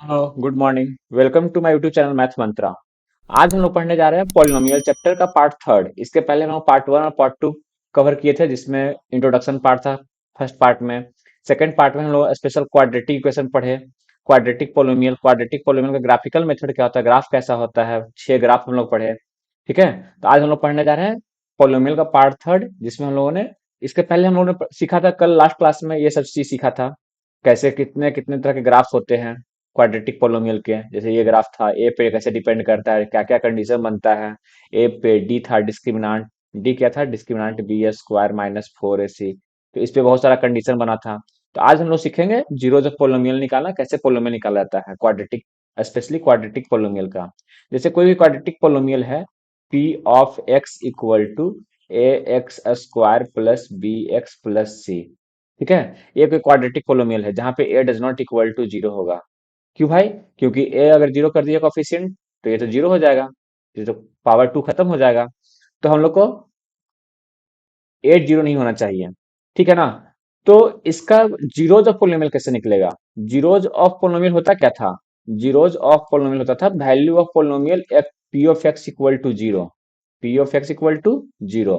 Hello good morning. Welcome to my YouTube channel math Mantra. आज हम लोग पढ़ने जा रहे हैं पॉलिनोमियल चैप्टर का पार्ट थर्ड। इसके पहले हम लोग पार्ट वन और पार्ट टू कवर किए थे, जिसमें इंट्रोडक्शन पार्ट था फर्स्ट पार्ट में। सेकंड पार्ट में हम लोग स्पेशल क्वाड्रेटिक इक्वेशन पढ़े, क्वाड्रेटिक पोलिनोमियल का ग्राफिकल मेथड क्या होता है, ग्राफ कैसा होता है, 6 ग्राफ हम लोग पढ़े। ठीक है, तो आज हम लोग पढ़ने जा रहे हैं पॉलिनोमियल का पार्ट थर्ड, जिसमें हम लोगों ने इसके पहले हम लोगों ने सीखा था, कल लास्ट क्लास में ये सब चीज सीखा था। कैसे कितने कितने तरह के ग्राफ्स होते हैं क्वाड्रेटिक पोलिनोमियल के। जैसे ये ग्राफ था, ए पे कैसे डिपेंड करता है, क्या क्या कंडीशन बनता है। ए पे डी था डिस्क्रिमिनांट, डी क्या था डिस्क्रिमिनांट बी स्क्वायर माइनस 4ac। तो इस पे बहुत सारा कंडीशन बना था। तो आज हम लोग सीखेंगे जीरो जब पोलिनोमियल निकालना, कैसे पोलिनोमियल निकाला जाता है क्वाड्रेटिक, स्पेशली क्वाड्रेटिक पोलिनोमियल का। जैसे कोई भी क्वाड्रेटिक पोलिनोमियल है, p of x equal to a x square plus b x plus c. ठीक है, ये कोई क्वाड्रेटिक पोलिनोमियल है जहां पे a does not equal to zero होगा। क्यों भाई? क्योंकि ए अगर जीरो कर दिया कोफिशिएंट तो ये तो जीरो हो जाएगा, ये तो पावर टू खत्म हो जाएगा। तो हम लोग को एट जीरो नहीं होना चाहिए। ठीक है ना? तो इसका जीरोज ऑफ पोलिनोमियल कैसे निकलेगा? जीरोज ऑफ पोलिनोमियल होता क्या था? जीरोज ऑफ पोलिनोमियल होता था value of polynomial p of x equal to zero, p of x equal to zero.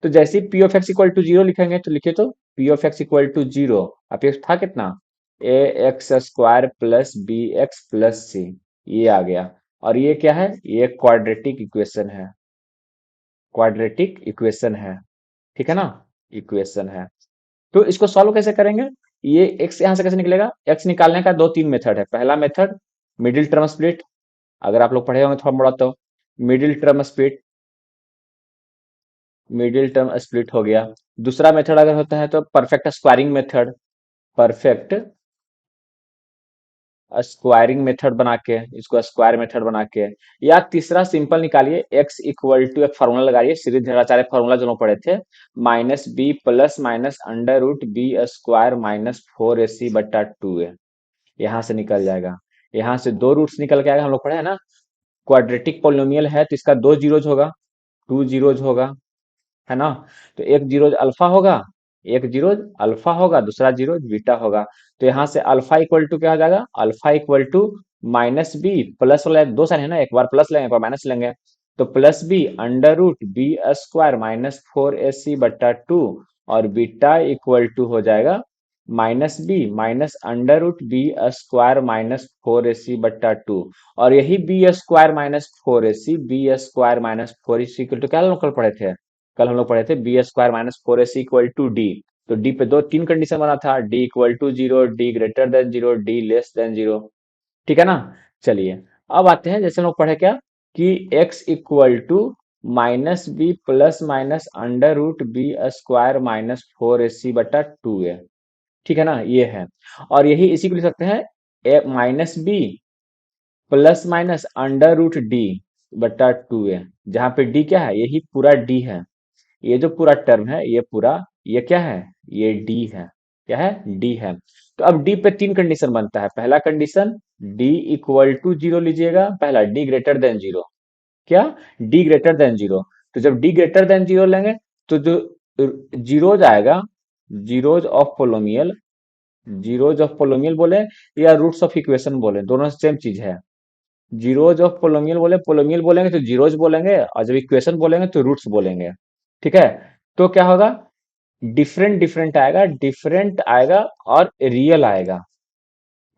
तो जैसे ही p of x equal to zero लिखेंगे तो लिखे तो p of x equal to zero. अब ये था कितना? A x square plus b x plus c, ये आ गया। और ये क्या है? ये क्वाड्रेटिक इक्वेशन है, क्वाड्रेटिक इक्वेशन है। ठीक है ना? इक्वेशन है। तो इसको सॉल्व कैसे करेंगे? ये एक्स यहां से कैसे निकलेगा? एक्स निकालने का दो तीन मेथड है। पहला मेथड मिडिल टर्म स्प्लिट, अगर आप लोग पढ़े होंगे थोड़ा मोड़ा तो। Middle term split, middle term split हो गया। दूसरा मेथड अगर होता है तो perfect squaring method, perfect squaring method बना के, इसको स्क्वायर मेथड बना के। या तीसरा सिंपल निकालिए, एक्स इक्वल टू एक फॉर्मूला लगाइए, श्रीधराचार्य फॉर्मूला जो लोग पढ़े थे, minus b plus minus under root b square minus 4ac बट्टा 2a। यहाँ से निकल जाएगा, यहाँ से दो रूट्स निकल के आएगा। हम लोग पढ़े हैं ना, क्वाड्रेटिक पोलिनोमियल है तो इसका दो जीरोज होगा, टू जीरोज होगा, है ना? तो एक जीरो अल्फा होगा, एक जीरो अल्फा होगा, दूसरा जीरो बीटा होगा। तो यहाँ से अल्फा इक्वल टू क्या हो जाएगा? Alpha equal to minus b, plus वाला दो साइन है ना, एक बार प्लस लेंगे एक बार माइनस लेंगे। तो plus b under root b square minus 4ac बट्टा 2। और बीटा इक्वल टू हो जाएगा minus b minus under root b square minus 4ac बट्टा 2। और यही b square minus 4ac, b square minus 4ac equal to क्या लोग कल पढ़े थे? कल हम लोग पढ़े थे b square minus 4ac equal to d. तो डी पे दो तीन कंडीशन बना था, d equal to zero, d greater than zero, d less than zero. ठीक है ना? चलिए, अब आते हैं जैसे हम लोग पढ़े क्या, कि x equal to minus b plus minus under root b square minus 4ac बटा 2a। ठीक है ना? ये है। और यही इसी को लिख सकते हैं minus b plus minus under root d बटा 2a, जहां पे डी क्या है? यही पूरा डी है। ये जो पूरा टर्म है ये पूरा, ये क्या है? ये डी है। क्या है? डी है। तो अब डी पे तीन कंडीशन बनता है। पहला condition, d equal to zero लीजिएगा, पहला डी ग्रेटर देन जीरो। क्या? D greater than zero. तो जब डी ग्रेटर देन जीरो लेंगे तो जो जीरोज आएगा, जीरोज ऑफ पोलोमियल, जीरोज ऑफ पोलोमियल बोले या रूट्स ऑफ इक्वेशन बोले, दोनों सेम चीज है। जीरोज ऑफ पोलोमियल बोले, पोलोमियल बोलेंगे तो जीरोज बोलेंगे, और जब इक्वेशन बोलेंगे तो रूट्स बोलेंगे। ठीक है? तो क्या होगा? डिफरेंट डिफरेंट आएगा, डिफरेंट आएगा और रियल आएगा,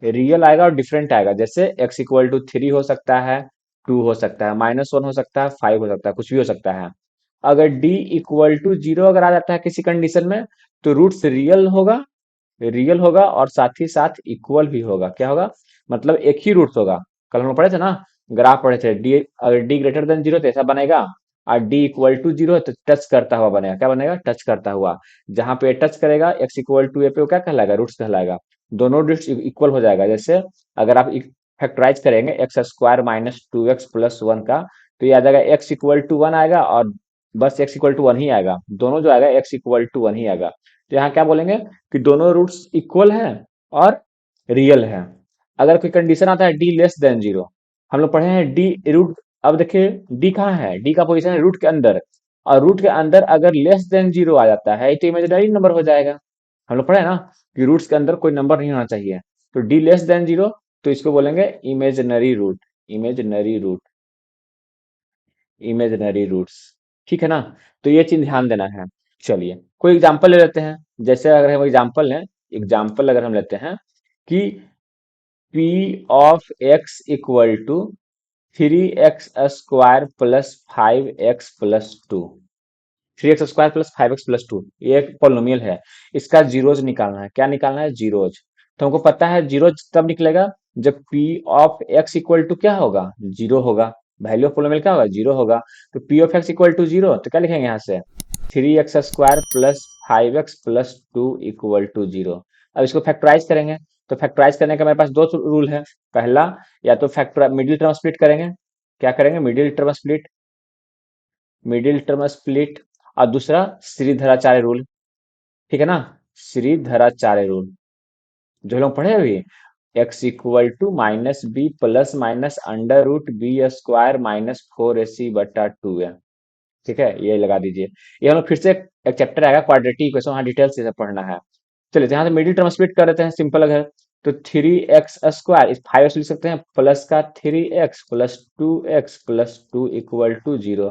रियल आएगा और डिफरेंट आएगा। जैसे x इक्वल टू थ्री हो सकता है, टू हो सकता है, माइनस वन हो सकता है, फाइव हो सकता है, कुछ भी हो सकता है। अगर d इक्वल टू जीरो अगर आ जाता है किसी कंडीशन में, तो रूट्स रियल होगा, रियल होगा और साथ ही साथ इक्वल भी होगा। क्या होगा? मतलब एक ही रूट्स होगा। कल हम लोग पढ़े थे ना, ग्राफ पढ़े थे, डी अगर डी ग्रेटर देन जीरो तो ऐसा बनेगा, और डी इक्वल टू जीरो है तो टच करता हुआ बनेगा। क्या बनेगा? टच करता हुआ। जहां पे टच करेगा एक्स इक्वल टू ए पे, वो क्या कहलाएगा? रूट्स कहलाएगा। दोनों रूट्स इक्वल हो जाएगा। जैसे अगर आप फैक्टराइज करेंगे x square minus two x plus one का, तो ये आ जाएगा एक्स इक्वल टू वन आएगा, और बस एक्स इक्वल टू वन ही आएगा। दोनों जो आएगा एक्स इक्वल टू वन ही आएगा। तो यहाँ क्या बोलेंगे कि दोनों रूट्स इक्वल है और रियल है। अगर कोई कंडीशन आता है डी लेस देन जीरो, हम लोग पढ़े हैं डी रूट, अब देखिए डी कहाँ है? डी का पोजीशन है रूट के अंदर, और रूट के अंदर अगर लेस देन जीरो आ जाता है तो इमेजिनरी नंबर हो जाएगा। हम लोग पढ़े हैं ना कि रूट्स के अंदर कोई नंबर नहीं होना चाहिए। तो डी लेस देन जीरो, तो इसको बोलेंगे imaginary root, imaginary root, imaginary roots. ठीक है ना। तो ये चीज ध्यान देना है। चलिए कोई एग्जांपल ले लेते हैं। जैसे अगर हम एग्जांपल लें, एग्जांपल अगर हम लेते हैं कि p of x equal to 3x square plus 5x plus 2, 3x square plus 5x plus 2, ये एक पोलिनोमियल है। इसका जीरोज निकालना है। क्या निकालना है? जीरोज। तो हमको पता है जीरोज तब निकलेगा जब p of x equal to क्या होगा? जीरो होगा। वैल्यू ऑफ पोलिनोमियल क्या होगा? जीरो होगा। तो p of x equal to zero, तो क्या लिखेंगे यहाँ से? 3x square plus 5x plus 2 equal to zero. अब इसको फैक्टराइज करेंगे। तो फैक्टराइज करने का मेरे पास दो रूल है। पहला, या तो फैक्टर मिडिल टर्म स्प्लिट करेंगे। क्या करेंगे? Middle term split, middle term split. और दूसरा श्रीधराचार्य रूल। ठीक है ना। श्रीधराचार्य रूल जो लोग पढ़े अभी, x equal to minus b plus minus under root b square minus 4ac/2 है। ठीक है, ये लगा दीजिए। ये हम लोग फिर से एक चैप्टर आएगा क्वाड्रेटिक इक्वेशन, वहां डिटेल से पढ़ना है। चलिए तो यहाँ से मिडिल टर्म स्प्लिट कर देते हैं सिंपल। अगर तो 3x स्क्वायर, इस 5x लिख सकते हैं, प्लस का 3x plus 2x plus 2 equal to zero.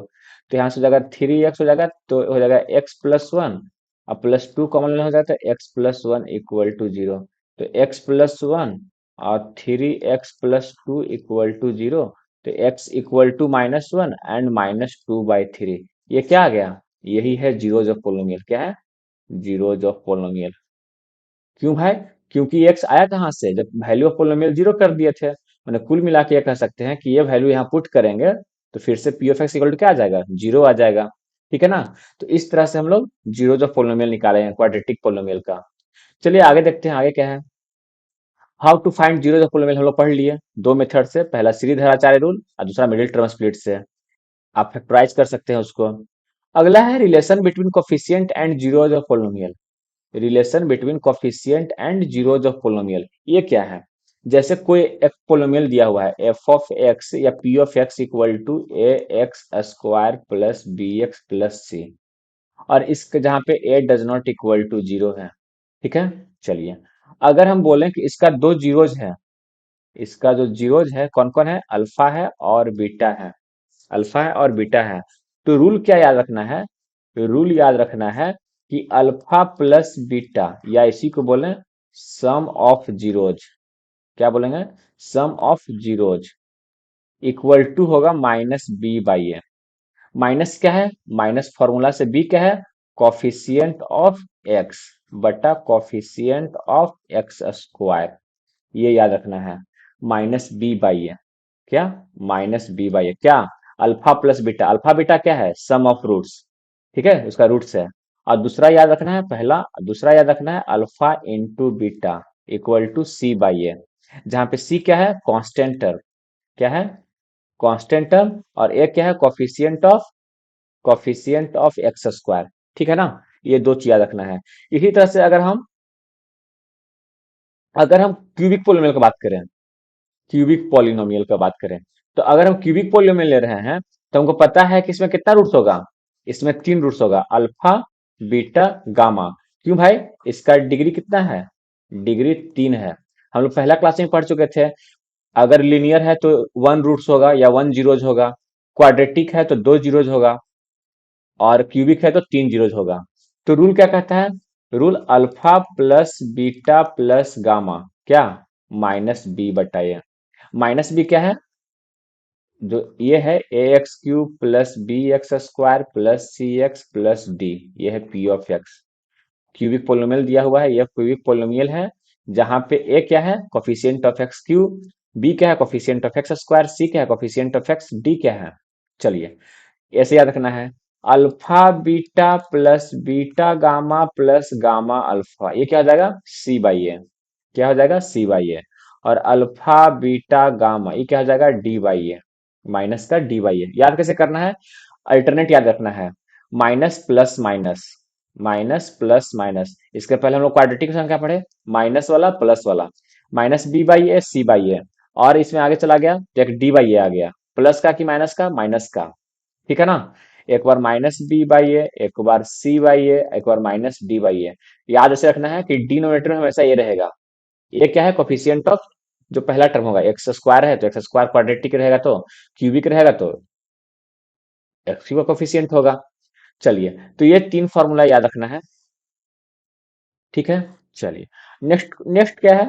तो यहाँ से हो जाएगा 3x हो जाएगा, तो हो जाएगा x+1, और +2 कॉमन लेना हो जाता है, x+1 इक्वल टू जीरो। तो x+1 और 3x+2 इक्वल टू जीरो। तो x इक्वल टू -1 एंड -2/3। ये क्या आ गया? यही है जीरोज ऑफ पोलिनोमियल। क्या है? Zeros of polynomial. क्यों भाई? क्योंकि x आया कहाँ से? जब वैल्यू ऑफ पोलिनोमियल जीरो कर दिए थे। मैंने कुल मिला के ये कह सकते हैं कि ये वैल्यू यहाँ पुट करेंगे तो फिर से p of x equal to क्या आ जाएगा? जीरो आ जाएगा। ठीक है ना। तो इस तरह से हम लोग जीरोज ऑफ पोलिनोमियल निकाले हैं क्वाड्रेटिक पोलिनोमियल का। चलिए आगे देखते हैं, आगे क्या है। How to find zeros of polynomial हम लोग पढ़ लिए दो मेथड से। पहला श्रीधराचार्य रूल और दूसरा मिडिल टर्म स्प्लिट से। आप फैक्टराइज कर सकते हैं उसको। अगला है relation between coefficient and zeros of polynomial. Relation between coefficient and zeros of polynomial, ये क्या है? जैसे कोई एक पोलिनोमियल दिया हुआ है एफ ऑफ एक्स या p of x equal to a x square plus b x plus c, और इसके जहां पे a does not equal to zero है। ठीक है। चलिए अगर हम बोलें कि इसका दो जीरोज है, इसका जो जीरोज है कौन कौन है? अल्फा है और बीटा है। अल्फा है और बीटा है। तो रूल क्या याद रखना है? रूल याद रखना है कि अल्फा प्लस बीटा, या इसी को बोलें सम ऑफ जीरोज। क्या बोलेंगे? सम ऑफ जीरोज इक्वल टू होगा -b/a। माइनस क्या है? माइनस फॉर्मूला से b क्या है? कॉफिशिएंट ऑफ x बटा कॉफिशिएंट ऑफ एक्स स्क्वायर। ये याद रखना है। -b/a। क्या? -b/a। क्या? Alpha plus beta. Alpha beta क्या है? सम ऑफ रूट्स। ठीक है, उसका रूट्स है। और दूसरा याद रखना है, पहला दूसरा याद रखना है alpha into beta equal to c/a, जहां पे c क्या है? Constant term. क्या है? Constant term. और a क्या है? Coefficient of x square. ठीक है ना। ये दो चीज याद रखना है। इसी तरह से अगर हम क्यूबिक पोलिनोमियल की बात करें, क्यूबिक पॉलिनोमियल का बात करें, तो अगर हम क्यूबिक पॉलिनोमियल ले रहे हैं तो हमको पता है कि इसमें कितना रूट्स होगा? इसमें तीन रूट्स होगा, अल्फा, बीटा, गामा। क्यों भाई? इसका डिग्री कितना है? डिग्री 3 है। हम लोग पहला क्लास में पढ़ चुके थे। अगर लीनियर है तो 1 रूट्स होगा या 1 जीरोज होगा, क्वाड्रेटिक है तो 2 जीरोज होगा, और क्यूबिक है तो 3 जीरोज होगा। तो रूल क्या कहता है? Rule alpha plus beta plus gamma, क्या? -b/a। माइनस बी क्या है? जो ये है ax³ plus bx² plus cx+d, ये है p of x। Cubic polynomial दिया हुआ है, यह क्यूबिक पोलिनोमियल है जहां पे a क्या है? कोफिशिएंट ऑफ x³, b क्या है? कोफिशिएंट ऑफ x², c क्या है? कोफिशिएंट ऑफ x, d क्या है? चलिए ऐसे याद रखना है। Alpha beta plus beta gamma plus gamma alpha, ये क्या हो जाएगा? c/a। क्या हो जाएगा? c/a। और अल्फा बीटा गामा ये क्या हो जाएगा? d/a। माइनस का d/a याद कैसे करना है? अल्टरनेट याद रखना है। Minus plus minus, minus plus minus. इसके पहले हम लोग क्वाड्रेटिक संख्या पढ़े, माइनस वाला प्लस वाला, -b/a c/a। और इसमें आगे चला गया तो एक d/a आ गया। प्लस का कि माइनस का? माइनस का। ठीक है ना। एक बार -b/a, एक बार c/a, एक बार -d/a। याद ऐसे रखना है कि डिनोमिनेटर में हमेशा ये रहेगा। ये क्या है? कोफिशिएंट ऑफ जो पहला टर्म होगा एक्स स्क्वायर है तो एक्स स्क्वायर क्वाड्रेटिक रहेगा तो क्यूबिक रहेगा तो एक्स का कोफिशिएंट होगा। चलिए, तो ये तीन फॉर्मूला याद रखना है। ठीक है, चलिए नेक्स्ट नेक्स्ट क्या है।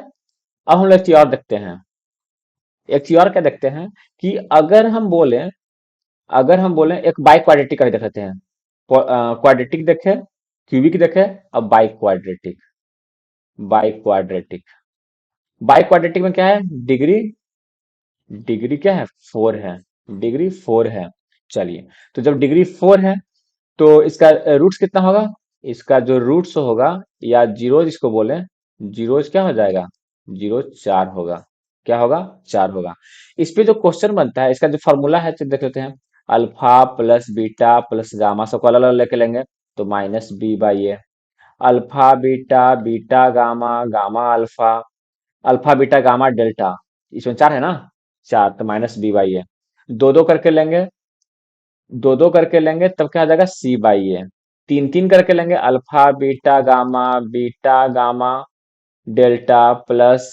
अब हम लोग एक चीज और देखते हैं। एक चीज और क्या देखते हैं कि अगर हम बोलें एक बाई क्वाड्रेटिक का देख लेते हैं। क्वाड्रेटिक देखे, क्यूबिक देखे, अब by quadratic. By quadratic by quadratic में क्या है, डिग्री डिग्री क्या है, 4 है। डिग्री 4 है। चलिए, तो जब डिग्री 4 है तो इसका रूट्स कितना होगा। इसका जो रूट्स होगा या जीरोज इसको बोले, जीरोज क्या हो जाएगा, जीरो 4 होगा। क्या होगा, 4 होगा। इस पे जो क्वेश्चन बनता है इसका जो फॉर्मूला है तो देख लेते हैं। Alpha plus beta plus gamma सबको अलग अलग लेके लेंगे तो minus b by a. Alpha beta, beta gamma, gamma alpha, alpha beta gamma delta, इसमें 4 है ना, 4 तो माइनस बी बाई ए। दो दो करके लेंगे, दो दो करके लेंगे तब क्या आ जाएगा, सी बाई ए। तीन तीन करके लेंगे, alpha beta gamma delta plus,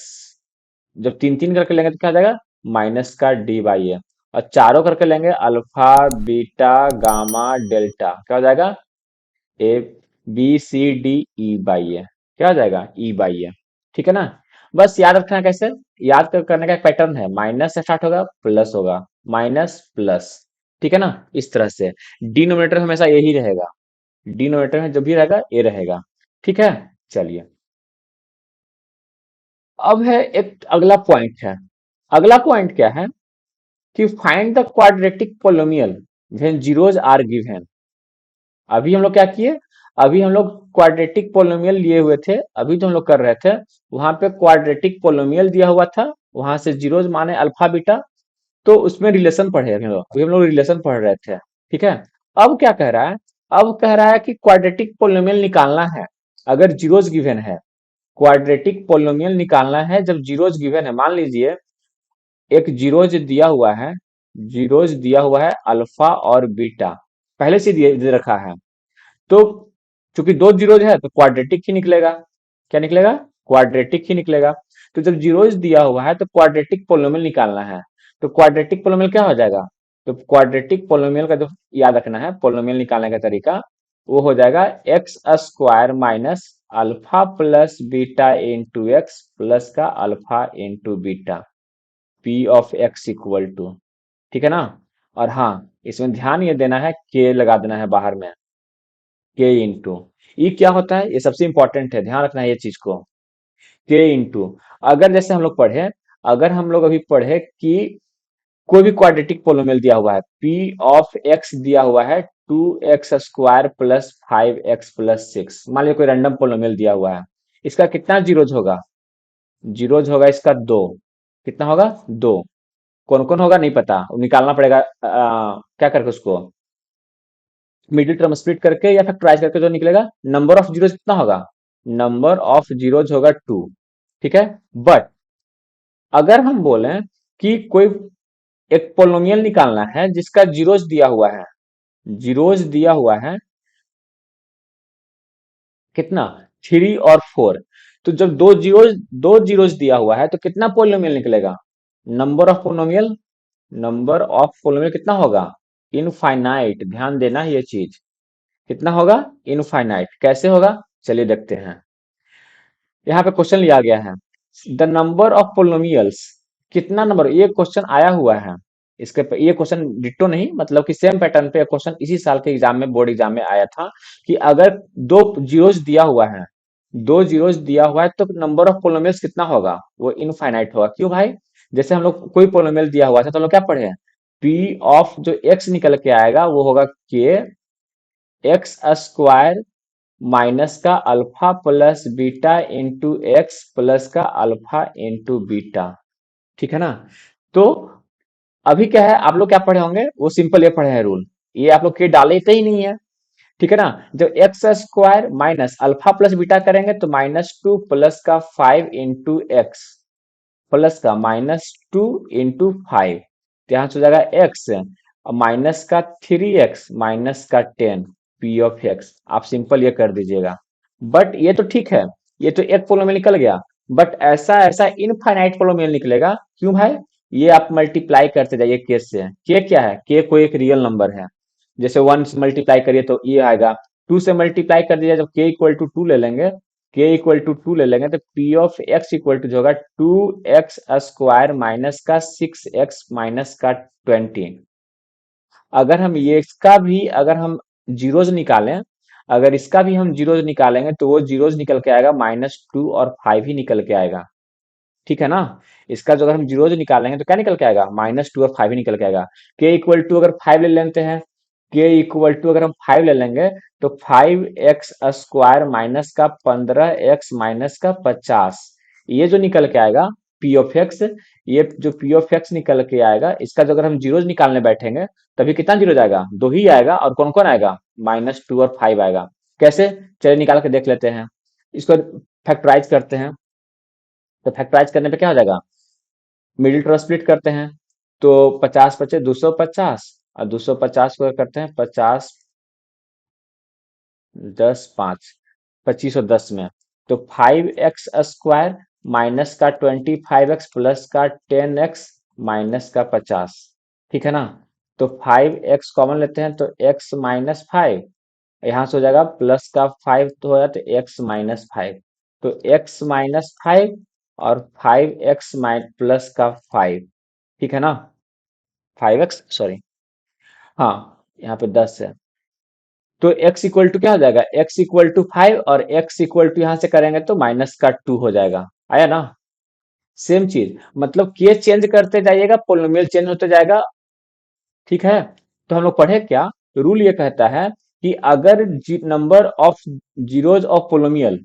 जब तीन तीन करके लेंगे तो क्या आ जाएगा, माइनस का डी बाई ए। और चारों करके लेंगे, अल्फा बीटा गामा डेल्टा, क्या हो जाएगा, a b c d e by a. क्या हो जाएगा, ई बाई ए। ठीक है ना। बस याद रखना है कैसे, करने का एक पैटर्न है, माइनस से स्टार्ट होगा प्लस होगा, माइनस प्लस। ठीक है ना, इस तरह से। डिनोमिनेटर हमेशा यही रहेगा, डिनोमिनेटर में जो भी रहेगा ये रहेगा। ठीक है, चलिए। अब है एक अगला पॉइंट है। अगला पॉइंट क्या है कि find the quadratic polynomial when zeros are given. अभी हम लोग क्या किए, अभी हम लोग क्वाड्रेटिक पोलोमियल लिए हुए थे, अभी जो हम लोग कर रहे थे वहां पे क्वाड्रेटिक पोलोमियल दिया हुआ था, वहां से जीरोज माने अल्फा बीटा, तो उसमें रिलेशन पढ़े अभी हम लोग रिलेशन पढ़ रहे थे। ठीक है। अब क्या कह रहा है, अब कह रहा है कि क्वाड्रेटिक पोलोमियल निकालना है अगर जीरोज गिवन है। क्वाड्रेटिक पोलोमियल निकालना है जब जीरोज गिवन है। मान लीजिए एक जीरोज दिया हुआ है, जीरोज दिया हुआ है अल्फा और बीटा, पहले से दे रखा है। तो चूंकि दो जीरोज है तो क्वाड्रेटिक ही निकलेगा। क्या निकलेगा, क्वाड्रेटिक ही निकलेगा। तो जब जीरोज दिया हुआ है तो क्वाड्रेटिक पोलोमियल निकालना है। तो क्वाड्रेटिक पोलोमियल क्या हो जाएगा, तो क्वाड्रेटिक पोलोमियल का जो याद रखना है पोलोमियल निकालने का तरीका, वो हो जाएगा x square minus alpha plus beta into x plus का alpha into beta, p of x equal to. ठीक है ना। और हाँ, इसमें ध्यान ये देना है, के लगा देना है बाहर में, के इंटू ई क्या होता है, ये सबसे इंपॉर्टेंट है, ध्यान रखना है ये चीज को। के इंटू, अगर जैसे हम लोग पढ़े, अगर हम लोग अभी पढ़े कि कोई भी क्वाड्रेटिक पोलोमियल दिया हुआ है, पी ऑफ एक्स दिया हुआ है 2x² प्लस 5x प्लस 6, मान लीजिए कोई रैंडम पोलोमियल दिया हुआ है, इसका कितना जीरोज होगा, जीरोज होगा इसका 2। कितना होगा, 2। कौन कौन होगा नहीं पता, निकालना पड़ेगा क्या करके उसको, मिडिल टर्म स्प्लिट करके या फैक्टराइज करके जो निकलेगा। नंबर ऑफ जीरोज कितना होगा, नंबर ऑफ जीरोज होगा 2। ठीक है। बट अगर हम बोलें कि कोई एक पोलोमियल निकालना है जिसका जीरोज दिया हुआ है, जीरोज दिया हुआ है कितना, 3 और 4, तो जब दो जीरोज दिया हुआ है तो कितना पोलोमियल निकलेगा, नंबर ऑफ पोलोमियल, नंबर ऑफ पोलोमियल कितना होगा, इनफाइनाइट। ध्यान देना है ये चीज, कितना होगा, इनफाइनाइट। कैसे होगा, चलिए देखते हैं। यहाँ पे क्वेश्चन लिया गया है, द नंबर ऑफ पोलोमियल्स, कितना नंबर, ये क्वेश्चन आया हुआ है। ये क्वेश्चन डिट्टो नहीं, मतलब कि सेम पैटर्न पे क्वेश्चन इसी साल के एग्जाम में, बोर्ड एग्जाम में आया था कि अगर दो जीरोस दिया हुआ है, दो जीरोस दिया हुआ है तो नंबर ऑफ पोलोमियल्स कितना होगा, वो इनफाइनाइट होगा। क्यों भाई, जैसे हम लोग कोई पोलोमियल दिया हुआ था तो हम लोग क्या पढ़े हैं, पी ऑफ जो एक्स निकल के आएगा वो होगा के एक्स स्क्वायर माइनस का alpha plus beta into x plus का अल्फा इंटू बीटा। ठीक है ना। तो अभी क्या है, आप लोग क्या पढ़े होंगे, वो सिंपल ये पढ़े हैं रूल, ये आप लोग के डाले ही नहीं है। ठीक है ना। जब x square minus alpha plus beta करेंगे तो -2 प्लस का 5 इंटू एक्स प्लस का -2 इंटू 5, तो यहाँ से हो जाएगा एक्स माइनस का 3x माइनस का 10, पी ऑफ एक्स। आप सिंपल ये कर दीजिएगा। बट ये तो ठीक है, ये तो एक पोलो में निकल गया। बट ऐसा ऐसा इनफाइनाइट पोलोमियल निकलेगा। क्यों भाई? ये आप मल्टीप्लाई करते जाइए के से। के क्या है? के कोई एक रियल नंबर है। जैसे 1 से मल्टीप्लाई करिए तो ये आएगा। 2 से मल्टीप्लाई कर दीजिए, जब के इक्वल टू 2 ले लेंगे, के इक्वल टू 2 ले लेंगे, तो p of x equal to जो होगा 2x स्क्वायर माइनस का 6x माइनस का 20। अगर हम ये इसका भी अगर हम जीरोज निकालें, अगर इसका भी हम जीरोज निकालेंगे तो वो जीरोज निकल के आएगा -2 और 5 ही निकल के आएगा। ठीक है ना? इसका जो अगर हम जीरोज निकालेंगे तो क्या निकल के आएगा? -2 और 5 ही निकल के आएगा। के इक्वल टू अगर 5 ले लेते हैं, के इक्वल टू अगर हम 5 ले लेंगे तो 5x स्क्वायर माइनस का 15x माइनस का 50, ये जो निकल के आएगा पी ऑफ एक्स, ये जो पी ऑफ एक्स निकल के आएगा, इसका जो अगर हम जीरोज निकालने बैठेंगे तभी कितना जीरो आएगा? 2 ही आएगा। और कौन कौन आएगा? -2 और 5 आएगा। कैसे? चलिए निकाल के देख लेते हैं। इसको फैक्टराइज करते हैं। तो फैक्टराइज करने पे क्या हो जाएगा? मिडिल टर्म स्प्लिट करते हैं तो 50 बचे 250, और 250 को करते हैं 50, 10, 5, 2510 में। तो 5x स्क्वायर माइनस का 25x प्लस का 10x माइनस का 50। ठीक है ना? तो 5x कॉमन लेते हैं तो x माइनस 5, यहाँ से हो जाएगा प्लस का 5 तो हो जाता है x माइनस 5। तो x माइनस 5 और 5x प्लस का 5। ठीक है ना? 5x सॉरी, हाँ, यहाँ पे 10 है। तो x इक्वल टू क्या हो जाएगा? x इक्वल टू 5 और x इक्वल टू यहाँ से करेंगे तो माइनस का 2 हो जाएगा। आया ना? सेम चीज, मतलब के चेंज करते जाइएगा, पोलिनोमियल चेंज होते जाएगा। ठीक है? तो हम लोग पढ़े क्या? रूल ये कहता है कि अगर number of zeros of polynomial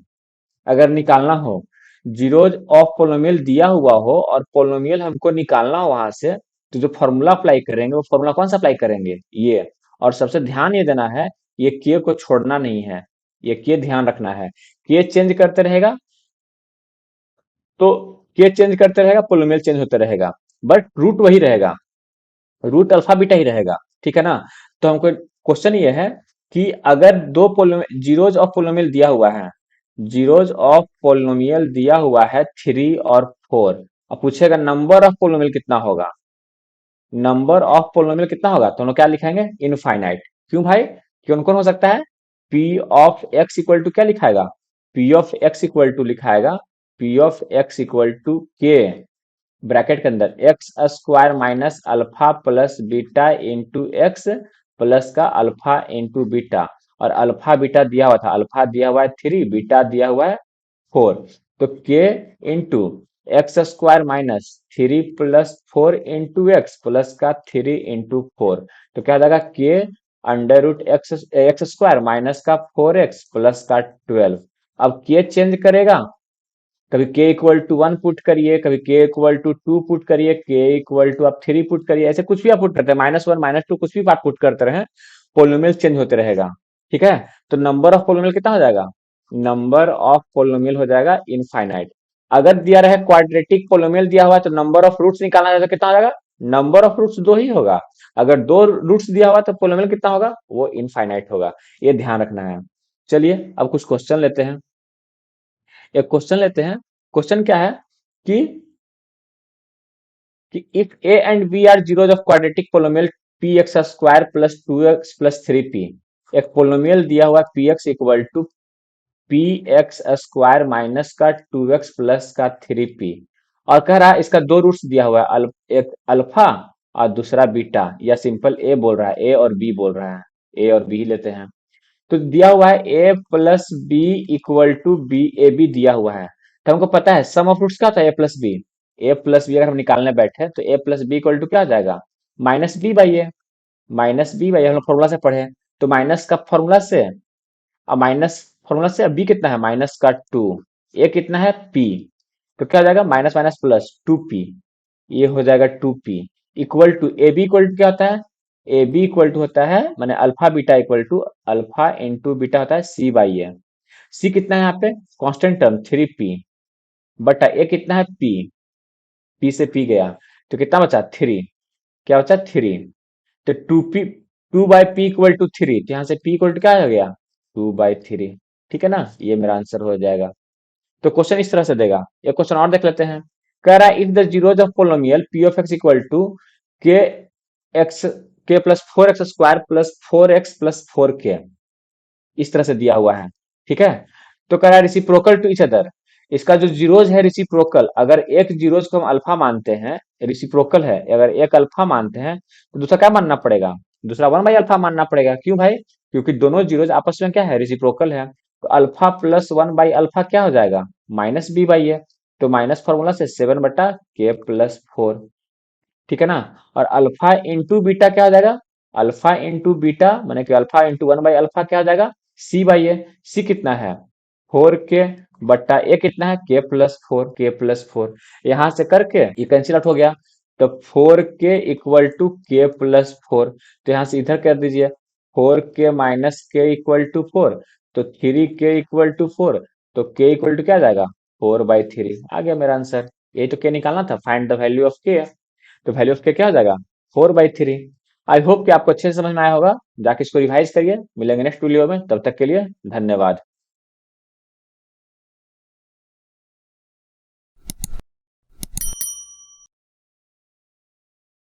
अगर निकालना हो, जीरोज ऑफ पोलिनोमियल दिया हुआ हो और पोलिनोमियल हमको निकालना हो वहां से, तो जो फॉर्मूला अप्लाई करेंगे वो फॉर्मूला कौन सा अप्लाई करेंगे? ये। और सबसे ध्यान ये देना है, ये के को छोड़ना नहीं है, ये के ध्यान रखना है। के चेंज करते रहेगा तो के चेंज करते रहेगा, पोलिनोमियल चेंज होते रहेगा, बट रूट वही रहेगा, रूट अल्फा बीटा ही रहेगा। ठीक है ना? तो हमको क्वेश्चन ये है कि अगर दो जीरोज ऑफ पोलिनोमियल दिया हुआ है, जीरोज ऑफ पोलिनोमियल दिया हुआ है 3 और 4, अब पूछेगा नंबर ऑफ पोलिनोमियल कितना होगा? नंबर ऑफ पोलिनोमियल कितना होगा? तो हम लोग क्या लिखेंगे? इनफाइनाइट। क्यों भाई? कौन कौन हो सकता है? P of x equal to क्या लिखाएगा? P of x equal to लिखाएगा, p of x equal to के ब्रैकेट के अंदर x square minus alpha plus beta into x plus का अल्फा इंटू बीटा। और अल्फा बीटा दिया हुआ था, अल्फा दिया हुआ है 3, बीटा दिया हुआ है 4। तो k into x square minus 3 plus 4 into x plus का 3 इंटू 4। तो क्या हो जाएगा? K under root x x square minus का 4x प्लस का 12। अब के चेंज करेगा, कभी के इक्वल टू 1 पुट करिए, कभी के इक्वल टू 2 पुट करिए, के इक्वल टू आप 3 पुट करिए, ऐसे कुछ भी आप पुट करते हैं, -1 -2 कुछ भी आप पुट करते रहे, पोलिनोमियल चेंज होते रहेगा। ठीक है? तो नंबर ऑफ पोलिनोमियल कितना हो जाएगा? नंबर ऑफ पोलिनोमियल हो जाएगा इनफाइनाइट। अगर दिया रहे क्वाड्रेटिक पोलिनोमियल दिया हुआ है तो नंबर ऑफ रूट्स निकालना है तो कितना हो जाएगा? नंबर ऑफ रूट्स 2 ही होगा। अगर 2 रूट्स दिया हुआ तो पोलिनोमियल कितना होगा? वो इनफाइनाइट होगा। ये ध्यान रखना है। चलिए अब कुछ क्वेश्चन लेते हैं। एक क्वेश्चन लेते हैं। क्वेश्चन क्या है कि if a and b are zeros of quadratic polynomial p x square plus 2x plus 3p, एक पोलिनोमियल दिया हुआ p x equal to p x square minus का 2x प्लस का 3p, और कह रहा है इसका दो रूट्स दिया हुआ है, एक अल्फा और दूसरा बीटा, या सिंपल ए बोल रहा है, ए और बी बोल रहा है, ए और बी लेते हैं। तो दिया हुआ है a plus b equal to b, a b दिया हुआ है। तो हमको पता है सम ऑफ रूट्स क्या होता है? A plus b. A plus b अगर हम निकालने बैठे तो a plus b equal to क्या हो जाएगा? Minus b by a. Minus b by हम लोग फॉर्मूला से पढ़े, तो माइनस का फॉर्मूला से, अब माइनस फॉर्मूला से, अब बी कितना है? -2। ए कितना है? पी। तो क्या हो जाएगा? माइनस माइनस प्लस 2p, ये हो जाएगा 2p equal to a b equal to क्या होता है? ए बी इक्वल टू होता है माने alpha beta equal to alpha into beta होता है सी बाई ए। सी कितना है यहाँ पे? कांस्टेंट टर्म 3p बटा ए कितना है? p, p से p गया तो कितना बचा? 3। क्या बचा? 3। तो 2p, 2/p इक्वल टू 3, तो यहाँ से p इक्वल टू क्या हो गया? 2/3। ठीक है ना? ये मेरा आंसर हो जाएगा। तो क्वेश्चन इस तरह से देगा। एक क्वेश्चन और देख लेते हैं। कह रहा है if the zeros of polynomial p of x equal to k x k plus 4x² plus 4x+4k, इस तरह से दिया हुआ है। ठीक है, तो कह रहा है रिसिप्रोकल टू इच अदर। इसका जो जीरोज है रिसिप्रोकल, अगर एक जीरोज को हम अल्फा मानते हैं, रिसिप्रोकल है, अगर एक अल्फा मानते हैं तो दूसरा क्या मानना पड़ेगा, दूसरा 1/अल्फा मानना पड़ेगा। क्यों भाई, क्योंकि दोनों जीरोज आपस में क्या है, रिसिप्रोकल है। तो अल्फा प्लस 1/अल्फा क्या हो जाएगा, -b/a। तो माइनस फॉर्मूला से 7/k+4। ठीक है ना। और अल्फा इंटू बीटा क्या हो जाएगा, अल्फा इंटू बीटा माने कि अल्फा इंटू 1/अल्फा क्या हो जाएगा, c/a। सी कितना है, 4k/a कितना है, k+4। यहां से करके ये कैंसिल आउट हो गया। तो 4k = k+4। तो यहां से इधर कर दीजिए, 4k - k = 4। तो 3k = 4। तो k क्या आ जाएगा, 4/3। आ गया मेरा आंसर। यही तो k निकालना था, find the value of k। तो वैल्यू ऑफ के क्या हो जाएगा, 4/3। आई होप कि आपको अच्छे से समझ में आया होगा। जाके इसको रिवाइज करिए। मिलेंगे नेक्स्ट वीडियो में, तब तक के लिए धन्यवाद।